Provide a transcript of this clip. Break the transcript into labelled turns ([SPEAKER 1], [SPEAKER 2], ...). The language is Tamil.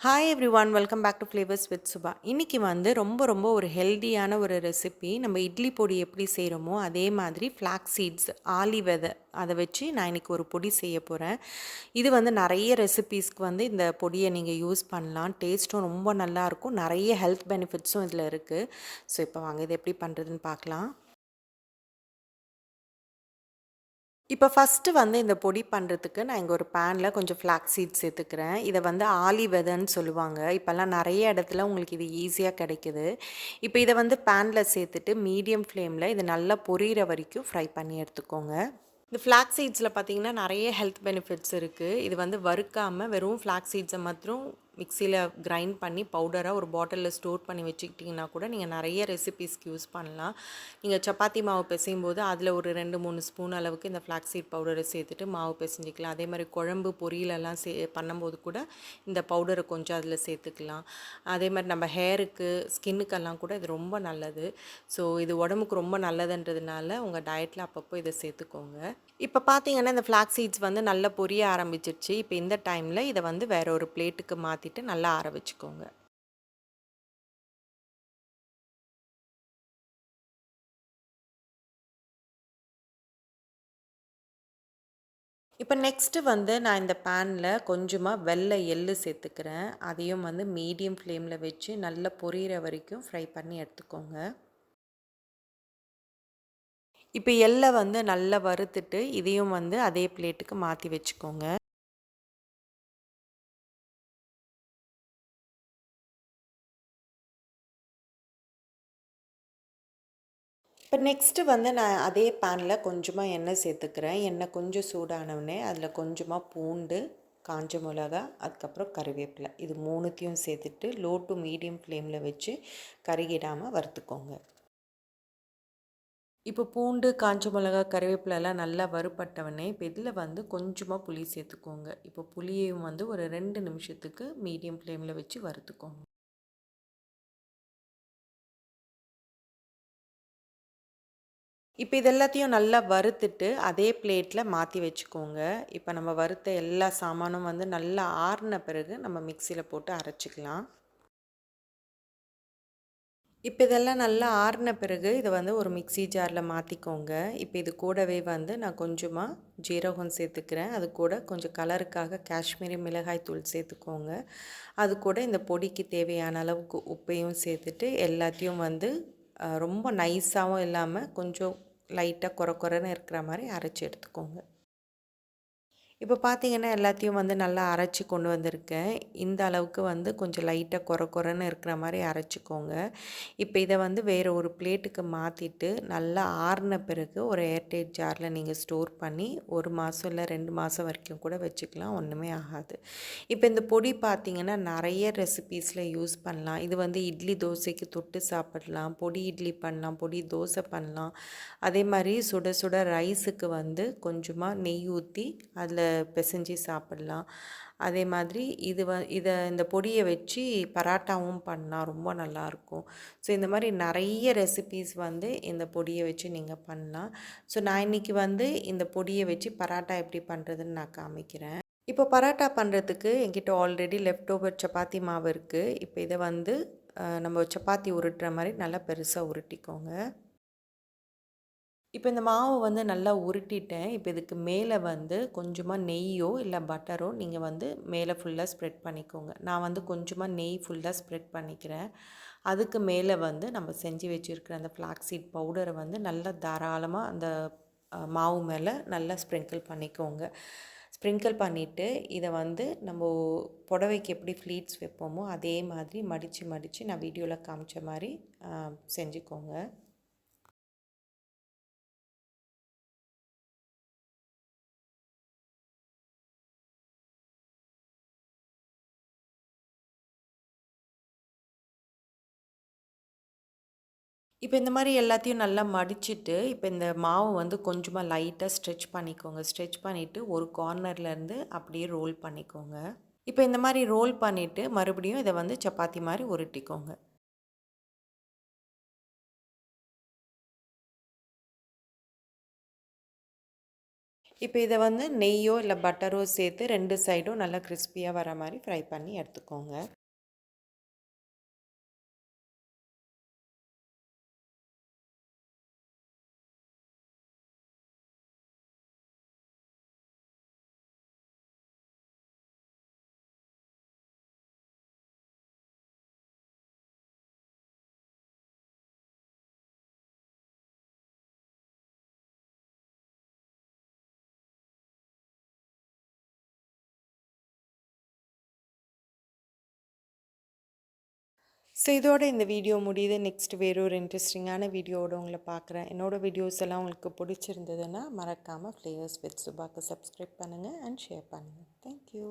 [SPEAKER 1] Hi everyone welcome back to flavours with Subha. இன்றைக்கி வந்து ரொம்ப ஒரு ஹெல்தியான ஒரு ரெசிபி. நம்ம இட்லி பொடி எப்படி செய்கிறோமோ அதே மாதிரி ஃப்ளாக்ஸ் சீட்ஸ் ஆலி விதை அதை வச்சு நான் இன்றைக்கி ஒரு பொடி செய்ய போகிறேன். இது வந்து நிறைய ரெசிபீஸ்க்கு வந்து இந்த பொடியை நீங்கள் யூஸ் பண்ணலாம். டேஸ்ட்டும் ரொம்ப நல்லாயிருக்கும். நிறைய ஹெல்த் பெனிஃபிட்ஸும் இதில் இருக்குது. ஸோ இப்போ வாங்க இது எப்படி பண்ணுறதுன்னு பார்க்கலாம். இப்போ ஃபஸ்ட்டு வந்து இந்த பொடி பண்ணுறதுக்கு நான் இங்கே ஒரு பேனில் கொஞ்சம் ஃப்ளாக்ஸ் சீட்ஸ் சேர்த்துக்கிறேன். இதை வந்து ஆலி வெதைன்னு சொல்லுவாங்க. இப்போல்லாம் நிறைய இடத்துல உங்களுக்கு இது ஈஸியாக கிடைக்குது. இப்போ இதை வந்து பேனில் சேர்த்துட்டு மீடியம் ஃப்ளேமில் இது நல்லா பொரியிற வரைக்கும் ஃப்ரை பண்ணி எடுத்துக்கோங்க. இந்த ஃப்ளாக்ஸ் சீட்ஸில் பார்த்தீங்கன்னா நிறைய ஹெல்த் பெனிஃபிட்ஸ் இருக்குது. இது வந்து வறுக்காமல் வெறும் ஃப்ளாக்ஸ் சீட்ஸை மாத்திரம் மிக்சியில் கிரைண்ட் பண்ணி பவுடராக ஒரு பாட்டிலில் ஸ்டோர் பண்ணி வச்சுக்கிட்டிங்கன்னா கூட நீங்கள் நிறைய ரெசிபீஸ்க்கு யூஸ் பண்ணலாம். நீங்கள் சப்பாத்தி மாவு பிசையும் போது அதில் ஒரு 2-3 ஸ்பூன் அளவுக்கு இந்த ஃப்ளாக்ஸ் சீட் பவுடரை சேர்த்துட்டு மாவு பிசைஞ்சிக்கலாம். அதே மாதிரி குழம்பு பொரியலெல்லாம் பண்ணும்போது கூட இந்த பவுடரை கொஞ்சம் அதில் சேர்த்துக்கலாம். அதே மாதிரி நம்ம ஹேருக்கு ஸ்கின்னுக்கெல்லாம் கூட இது ரொம்ப நல்லது. ஸோ இது உடம்புக்கு ரொம்ப நல்லதுன்றதுனால உங்கள் டயட்டில் அப்பப்போ இதை சேர்த்துக்கோங்க. இப்போ பார்த்தீங்கன்னா இந்த ஃப்ளாக்ஸ் சீட்ஸ் வந்து நல்லா பொரிய ஆரம்பிச்சிருச்சு. இப்போ இந்த டைமில் இதை வந்து வேற ஒரு பிளேட்டுக்கு மாற்றிட்டு நல்லா ஆற வச்சுக்கோங்க. இப்போ நெக்ஸ்ட்டு வந்து நான் இந்த பேனில் கொஞ்சமாக வெள்ளை எள்ளு சேர்த்துக்கிறேன். அதையும் வந்து மீடியம் ஃப்ளேமில் வச்சு நல்லா பொரியிற வரைக்கும் ஃப்ரை பண்ணி எடுத்துக்கோங்க. இப்போ எள்ளை வந்து நல்லா வறுத்துட்டு இதையும் வந்து அதே பிளேட்டுக்கு மாற்றி வச்சுக்கோங்க. இப்போ நெக்ஸ்ட்டு வந்து நான் அதே பேனில் கொஞ்சமாக எண்ணெய் சேர்த்துக்கிறேன். எண்ணெய் கொஞ்சம் சூடானவுடனே அதில் கொஞ்சமாக பூண்டு, காஞ்ச மிளகா, அதுக்கப்புறம் கறிவேப்பிலை இது 3த்தையும் சேர்த்துட்டு லோ டு மீடியம் ஃப்ளேமில் வச்சு கருகிடாமல் வறுத்துக்கோங்க. இப்போ பூண்டு, காஞ்ச மிளகா, கறிவேப்பிலெல்லாம் நல்லா வறுபட்டவுடனே இப்போ இதில் வந்து கொஞ்சமாக புளி சேர்த்துக்கோங்க. இப்போ புளியையும் வந்து ஒரு 2 நிமிஷத்துக்கு மீடியம் ஃப்ளேமில் வச்சு வறுத்துக்கோங்க. இப்போ இது எல்லாத்தையும் நல்லா வறுத்துட்டு அதே பிளேட்டில் மாற்றி வச்சுக்கோங்க. இப்போ நம்ம வறுத்த எல்லா சாமானும் வந்து நல்லா ஆறின பிறகு நம்ம மிக்சியில் போட்டு அரைச்சிக்கலாம். இப்போ இதெல்லாம் நல்லா ஆறின பிறகு இதை வந்து ஒரு மிக்ஸி ஜாரில் மாற்றிக்கோங்க. இப்போ இது கூடவே வந்து நான் கொஞ்சமாக ஜீரகம் சேர்த்துக்கிறேன். அது கூட கொஞ்சம் கலருக்காக காஷ்மீரி மிளகாய் தூள் சேர்த்துக்கோங்க. அது கூட இந்த பொடிக்கு தேவையான அளவுக்கு உப்பையும் சேர்த்துட்டு எல்லாத்தையும் வந்து ரொம்ப நைஸாகவும் இல்லாமல் கொஞ்சம் லைட்டாக கொரன்னு இருக்கிற மாதிரி அரைச்சி எடுத்துக்கோங்க. இப்போ பார்த்தீங்கன்னா எல்லாத்தையும் வந்து நல்லா அரைச்சி கொண்டு வந்திருக்கேன். இந்த அளவுக்கு வந்து கொஞ்சம் லைட்டாக கொரன்னு இருக்கிற மாதிரி அரைச்சிக்கோங்க. இப்போ இதை வந்து வேறு ஒரு பிளேட்டுக்கு மாற்றிட்டு நல்லா ஆறின பிறகு ஒரு ஏர்டைட் ஜாரில் நீங்கள் ஸ்டோர் பண்ணி 1 மாதம் இல்லை 2 மாதம் வரைக்கும் கூட வச்சுக்கலாம். ஒன்றுமே ஆகாது. இப்போ இந்த பொடி பார்த்திங்கன்னா நிறைய ரெசிபீஸில் யூஸ் பண்ணலாம். இது வந்து இட்லி தோசைக்கு தொட்டு சாப்பிடலாம். பொடி இட்லி பண்ணலாம். பொடி தோசை பண்ணலாம். அதே மாதிரி சுட சுட ரைஸுக்கு வந்து கொஞ்சமாக நெய் ஊற்றி அதில் பிசைஞ்சு சாப்பிடலாம். அதே மாதிரி இதை இந்த பொடியை வச்சு பராட்டாவும் பண்ணலாம். ரொம்ப நல்லாயிருக்கும். ஸோ இந்த மாதிரி நிறைய ரெசிபீஸ் வந்து இந்த பொடியை வச்சு நீங்கள் பண்ணலாம். ஸோ நான் இன்றைக்கி வந்து இந்த பொடியை வச்சு பராட்டா எப்படி பண்ணுறதுன்னு நான் காமிக்கிறேன். இப்போ பராட்டா பண்ணுறதுக்கு என்கிட்ட ஆல்ரெடி லெஃப்ட் ஓவர் சப்பாத்தி மாவு இருக்குது. இப்போ இதை வந்து நம்ம சப்பாத்தி உருட்டுற மாதிரி நல்லா பெருசாக உருட்டிக்கோங்க. இப்போ இந்த மாவு வந்து நல்லா உருட்டிட்டேன். இப்போ இதுக்கு மேலே வந்து கொஞ்சமாக நெய்யோ இல்லை பட்டரோ நீங்கள் வந்து மேலே ஃபுல்லாக ஸ்ப்ரெட் பண்ணிக்கோங்க. நான் வந்து கொஞ்சமாக நெய் ஃபுல்லாக ஸ்ப்ரெட் பண்ணிக்கிறேன். அதுக்கு மேலே வந்து நம்ம செஞ்சு வச்சுருக்கிற அந்த ஃப்ளாக்ஸ் சீட் பவுடரை வந்து நல்லா தாராளமாக அந்த மாவு மேலே நல்லா ஸ்ப்ரிங்கிள் பண்ணிக்கோங்க. ஸ்ப்ரிங்கிள் பண்ணிவிட்டு இதை வந்து நம்ம புடவைக்கு எப்படி ஃப்ளீட்ஸ் வைப்போமோ அதே மாதிரி மடித்து மடித்து நான் வீடியோவில் காமிச்ச மாதிரி செஞ்சுக்கோங்க. இப்போ இந்த மாதிரி எல்லாத்தையும் நல்லா மடிச்சுட்டு இப்போ இந்த மாவு வந்து கொஞ்சமாக லைட்டாக ஸ்ட்ரெச் பண்ணிக்கோங்க. ஸ்ட்ரெச் பண்ணிவிட்டு ஒரு கார்னர்லேருந்து அப்படியே ரோல் பண்ணிக்கோங்க. இப்போ இந்த மாதிரி ரோல் பண்ணிவிட்டு மறுபடியும் இதை வந்து சப்பாத்தி மாதிரி உருட்டிக்கோங்க. இப்போ இதை வந்து நெய்யோ இல்லை பட்டரோ சேர்த்து 2 சைடும் நல்லா கிறிஸ்பியாக வர மாதிரி ஃப்ரை பண்ணி எடுத்துக்கோங்க. ஸோ இதோட இந்த வீடியோ முடியுது. நெக்ஸ்ட் வேறு ஒரு இன்ட்ரெஸ்டிங்கான வீடியோவோட உங்களை பார்க்குறேன். என்னோடய வீடியோஸ் எல்லாம் உங்களுக்கு பிடிச்சிருந்ததுன்னா மறக்காமல் ஃப்ளேவர்ஸ் வித் சுபாக்கு சப்ஸ்கிரைப் பண்ணுங்கள் அண்ட் ஷேர் பண்ணுங்கள். தேங்க்யூ.